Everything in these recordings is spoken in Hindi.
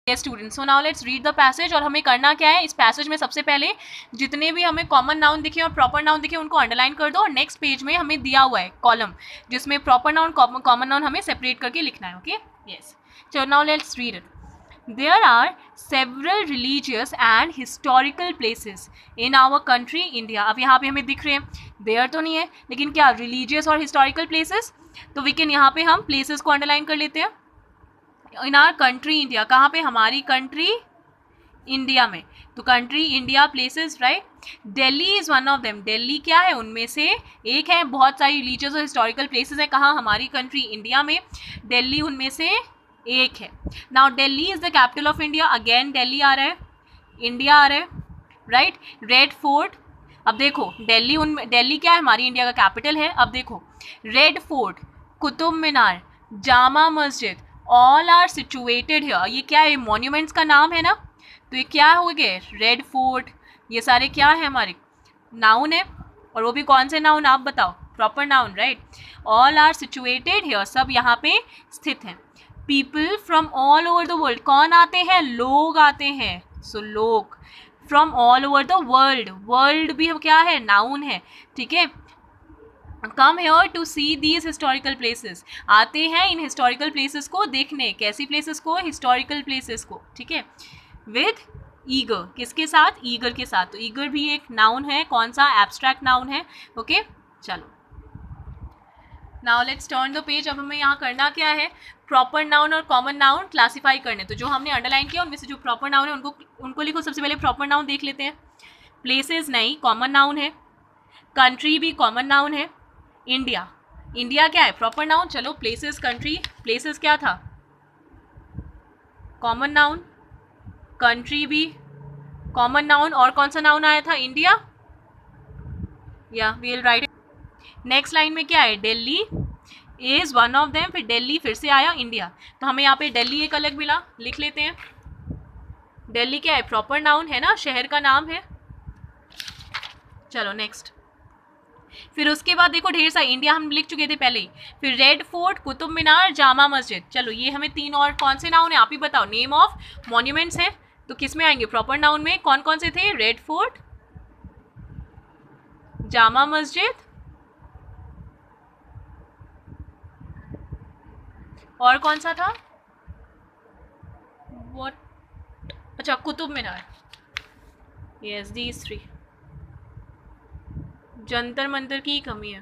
Yes students, so now let's read the passage। और हमें करना क्या है इस पैसेज में, सबसे पहले जितने भी हमें कॉमन नाउन दिखे और प्रॉपर नाउन दिखे उनको अंडरलाइन कर दो, और नेक्स्ट पेज में हमें दिया हुआ है कॉलम जिसमें प्रॉपर नाउन कॉमन नाउन हमें सेपरेट करके लिखना है। Okay yes, so now let's read it। There are several religious and historical places in our country India। अब यहाँ पे हमें दिख रहे हैं, there तो नहीं है लेकिन क्या religious और historical places, तो we can यहाँ पे हम places को अंडरलाइन कर लेते हैं। इन आर कंट्री इंडिया, कहाँ पे, हमारी कंट्री इंडिया में, तो country India places, right. Delhi is one of them, Delhi क्या है उनमें से एक है। बहुत सारी रिलीजियस और हिस्टोरिकल प्लेसेस है कहाँ, हमारी कंट्री इंडिया में, दिल्ली उनमें से एक है। Now Delhi is the capital of India, again Delhi आ रहा है, इंडिया आ रहा है, राइट। रेड फोर्ट, अब देखो दिल्ली उनमें, दिल्ली क्या है हमारी इंडिया का कैपिटल है। अब देखो red fort, Qutub Minar, Jama Masjid, all are situated here. ये क्या है, मॉन्यूमेंट्स का नाम है ना, तो ये क्या हो गए, रेड फोर्ट, ये सारे क्या है हमारे नाउन है, और वो भी कौन से नाउन आप बताओ, proper noun, right. All are situated here, सब यहाँ पे स्थित हैं। People from all over the world, कौन आते हैं, लोग आते हैं, सो लोग from all over the world, world भी क्या है, नाउन है, ठीक है। Come here to see these historical places, आते हैं इन हिस्टोरिकल प्लेसेस को देखने, कैसी प्लेसेस को, हिस्टोरिकल प्लेसेस को, ठीक है। विद ईगर, किसके साथ, ईगर के साथ, तो ईगर भी एक नाउन है, कौन सा, एब्स्ट्रैक्ट नाउन है। ओके चलो, now let's turn the page. अब हमें यहाँ करना क्या है, प्रॉपर नाउन और कॉमन नाउन क्लासीफाई करने, तो जो हमने अंडरलाइन किया उनमें से जो प्रॉपर नाउन है उनको लिखो। सबसे पहले प्रॉपर नाउन देख लेते हैं। प्लेसेस नहीं, कॉमन नाउन है। कंट्री भी कॉमन नाउन है। इंडिया, इंडिया क्या है, प्रॉपर नाउन। चलो प्लेसेस, कंट्री, प्लेसेस क्या था, कॉमन नाउन, कंट्री भी कॉमन नाउन, और कौन सा नाउन आया था, इंडिया, या we will write. Next line में क्या है, Delhi is one of them, फिर दिल्ली फिर से आया, इंडिया, तो हमें यहाँ पे दिल्ली एक अलग मिला, लिख लेते हैं। दिल्ली क्या है, प्रॉपर नाउन है ना, शहर का नाम है। चलो नेक्स्ट, फिर उसके बाद देखो ढेर सारा, इंडिया हम लिख चुके थे पहले ही, फिर रेड फोर्ट, कुतुब मीनार, जामा मस्जिद। चलो ये हमें तीन और कौन से नाउन है आप ही बताओ, नेम ऑफ मॉन्यूमेंट्स है, तो किस में आएंगे, प्रॉपर नाउन में। कौन कौन से थे, रेड फोर्ट, जामा मस्जिद, और कौन सा था, व्हाट, अच्छा Qutub Minar, yes these three. Jantar Mantar की कमी है,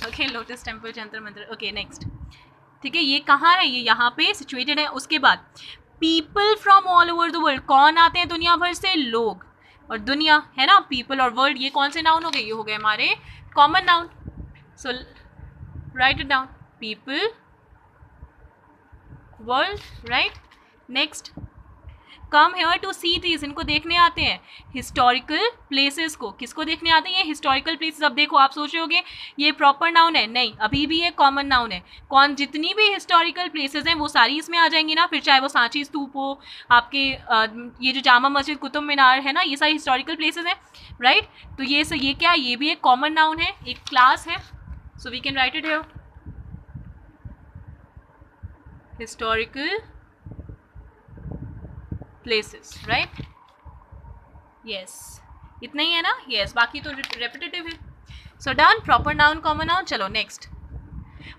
okay, lotus temple, Jantar Mantar, okay next, ठीक है। ये कहाँ है, ये यहाँ पे सिचुएटेड है। उसके बाद people from all over the world, कौन आते हैं दुनिया भर से, लोग, और दुनिया है ना, पीपल और वर्ल्ड, ये कौन से नाउन हो गए, ये हो गए हमारे common noun. So write it down, people, world, right. Next, come here to see these, इनको देखने आते हैं, हिस्टोरिकल प्लेसेस को, किसको देखने आते हैं, ये हिस्टोरिकल प्लेसेस। अब देखो आप सोच रहे होगे ये प्रॉपर नाउन है, नहीं, अभी भी ये कॉमन नाउन है। कौन, जितनी भी हिस्टोरिकल प्लेसेस हैं वो सारी इसमें आ जाएंगी ना, फिर चाहे वो सांची स्तूप हो, आपके ये जो जामा मस्जिद, कुतुब मीनार है ना, ये सारी हिस्टोरिकल प्लेसेस हैं, राइट। तो ये क्या, ये भी एक कॉमन नाउन है, एक क्लास है, so we can write it here, historical places, right, yes, इतना ही है ना, यस, बाकी तो रेपिटेटिव है। So done, proper noun, common noun. चलो next,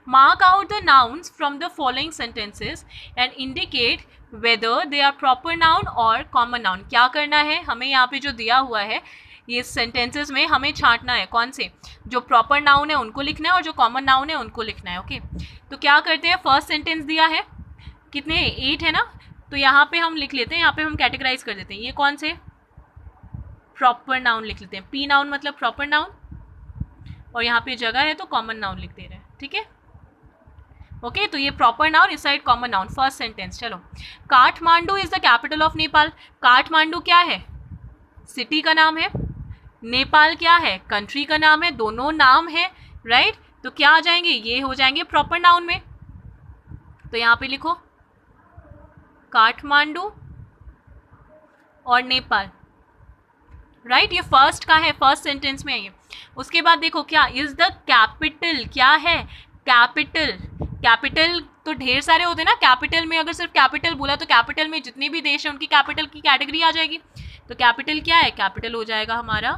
mark out the nouns from the following sentences and indicate whether they are proper noun और कॉमन नाउन। क्या करना है हमें, यहाँ पे जो दिया हुआ है ये सेंटेंसेस में हमें छांटना है, कौन से, जो प्रॉपर नाउन है उनको लिखना है और जो कॉमन नाउन है उनको लिखना है। ओके तो क्या करते हैं, फर्स्ट सेंटेंस दिया है, कितने, 8 है ना, तो यहाँ पे हम लिख लेते हैं, यहाँ पे हम कैटेगराइज कर देते हैं, ये कौन से, प्रॉपर नाउन लिख लेते हैं, पी नाउन मतलब प्रॉपर नाउन, और यहाँ पे जगह है तो कॉमन नाउन लिख दे रहे हैं, ठीक है। ओके तो ये प्रॉपर नाउन, इस side common noun, first sentence. चलो, Kathmandu is the capital of Nepal, Kathmandu क्या है, सिटी का नाम है, नेपाल क्या है, कंट्री का नाम है, दोनों नाम है, राइट। तो क्या आ जाएंगे, ये हो जाएंगे प्रॉपर नाउन में, तो यहाँ पे लिखो काठमांडू और नेपाल, राइट, ये फर्स्ट का है, फर्स्ट सेंटेंस में है ये। उसके बाद देखो क्या, इज द कैपिटल, क्या है, कैपिटल, कैपिटल तो ढेर सारे होते हैं ना, कैपिटल में अगर सिर्फ कैपिटल बोला तो कैपिटल में जितने भी देश हैं उनकी कैपिटल की कैटेगरी आ जाएगी। तो कैपिटल क्या है, कैपिटल हो जाएगा हमारा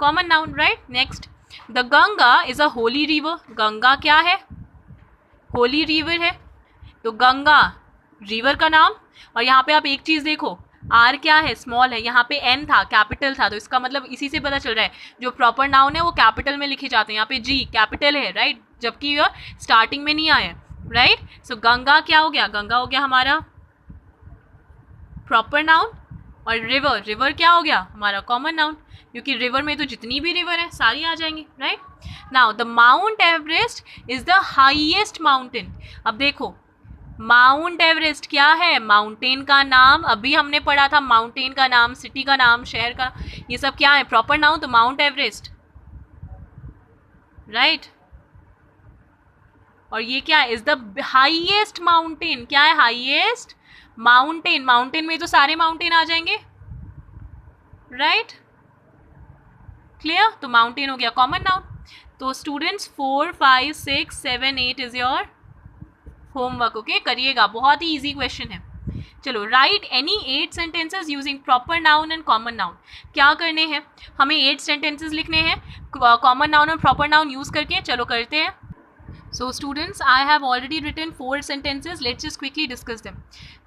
common noun, right. Next, the Ganga is a Holi river. Ganga क्या है, होली रिवर है। तो गंगा रिवर का नाम। और यहाँ पे आप एक चीज देखो, आर क्या है, स्मॉल है, यहाँ पे एन था, कैपिटल था, तो इसका मतलब इसी से पता चल रहा है जो प्रॉपर नाउन है वो कैपिटल में लिखे जाते हैं। यहाँ पे जी कैपिटल है, राइट, जबकि यह स्टार्टिंग में नहीं आया, राइट। सो गंगा क्या हो गया, गंगा हो गया हमारा प्रॉपर नाउन। और रिवर, रिवर क्या हो गया हमारा कॉमन नाउन, क्योंकि रिवर में तो जितनी भी रिवर है सारी आ जाएंगी, right. Now the mount Everest is the highest mountain. अब देखो माउंट एवरेस्ट क्या है, माउंटेन का नाम, अभी हमने पढ़ा था माउंटेन का नाम, सिटी का नाम, शहर का, ये सब क्या है प्रॉपर नाउन। तो माउंट एवरेस्ट, राइट। और ये क्या है, इज द हाईएस्ट माउंटेन, क्या है हाईएस्ट माउंटेन। माउंटेन में तो सारे माउंटेन आ जाएंगे, राइट, क्लियर। तो माउंटेन हो गया कॉमन नाउन। तो students 4, 5, 6, 7, 8 is your homework, okay, करिएगा, बहुत ही इजी क्वेश्चन है। चलो, right any 8 sentences using proper noun and common noun. क्या करने हैं, हमें 8 सेंटेंसेस लिखने हैं कॉमन नाउन और प्रॉपर नाउन यूज करके। चलो करते हैं। So students, I have already written 4 sentences. Let's just quickly discuss them.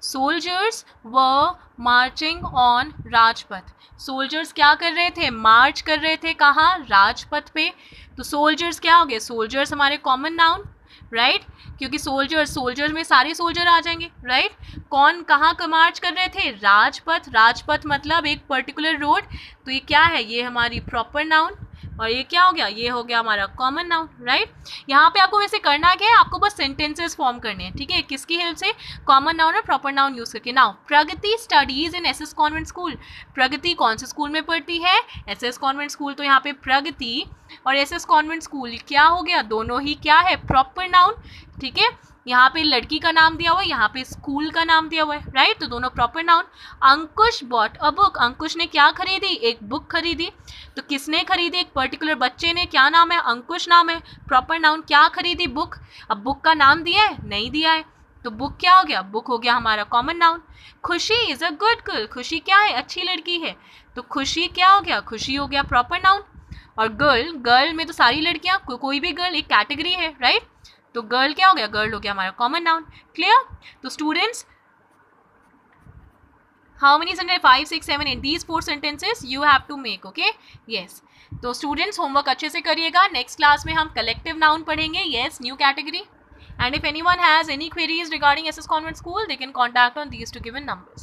Soldiers were marching on Rajpath. Soldiers क्या कर रहे थे, मार्च कर रहे थे, कहाँ, राजपथ पे। तो soldiers क्या हो गए, soldiers हमारे कॉमन नाउन, राइट, क्योंकि सोल्जर्स में सारे सोल्जर आ जाएंगे, राइट। कौन कहाँ का मार्च कर रहे थे, राजपथ। राजपथ मतलब एक पर्टिकुलर रोड, तो ये क्या है, ये हमारी प्रॉपर नाउन। और ये क्या हो गया, ये हो गया हमारा कॉमन नाउन, राइट। यहाँ पे आपको वैसे करना क्या है, आपको बस सेंटेंसेस फॉर्म करने हैं, ठीक है, किसकी हेल्प से, कॉमन नाउन और प्रॉपर नाउन यूज करके। Now Pragati studies in SS convent school. Pragati कौन से स्कूल में पढ़ती है, एसएस कॉन्वेंट स्कूल। तो यहाँ पे प्रगति और एसएस कॉन्वेंट स्कूल क्या हो गया, दोनों ही क्या है प्रॉपर नाउन, ठीक है। यहाँ पे लड़की का नाम दिया हुआ है, यहाँ पे स्कूल का नाम दिया हुआ है, राइट, तो दोनों proper noun. Ankush bought a book. Ankush ने क्या खरीदी, एक बुक खरीदी। तो किसने खरीदी, एक पर्टिकुलर बच्चे ने, क्या नाम है, अंकुश नाम है, प्रॉपर नाउन। क्या खरीदी, बुक। अब बुक का नाम दिया है, नहीं दिया है, तो बुक क्या हो गया, बुक हो गया हमारा कॉमन नाउन। खुशी इज अ गुड गर्ल। खुशी क्या है, अच्छी लड़की है, तो खुशी क्या हो गया, खुशी हो गया प्रॉपर नाउन। और गर्ल, गर्ल में तो सारी लड़कियां, कोई भी गर्ल एक कैटेगरी है, राइट, तो गर्ल क्या हो गया, गर्ल हो गया हमारा कॉमन नाउन, क्लियर। तो students, how many sentence, 5, 6, 7, 8, these 4 sentences you have to make, okay, yes। तो स्टूडेंट्स होमवर्क अच्छे से करिएगा। नेक्स्ट क्लास में हम कलेक्टिव नाउन पढ़ेंगे, yes, new category. And if anyone has any queries regarding SS Convent School, they can contact on these 2 given numbers.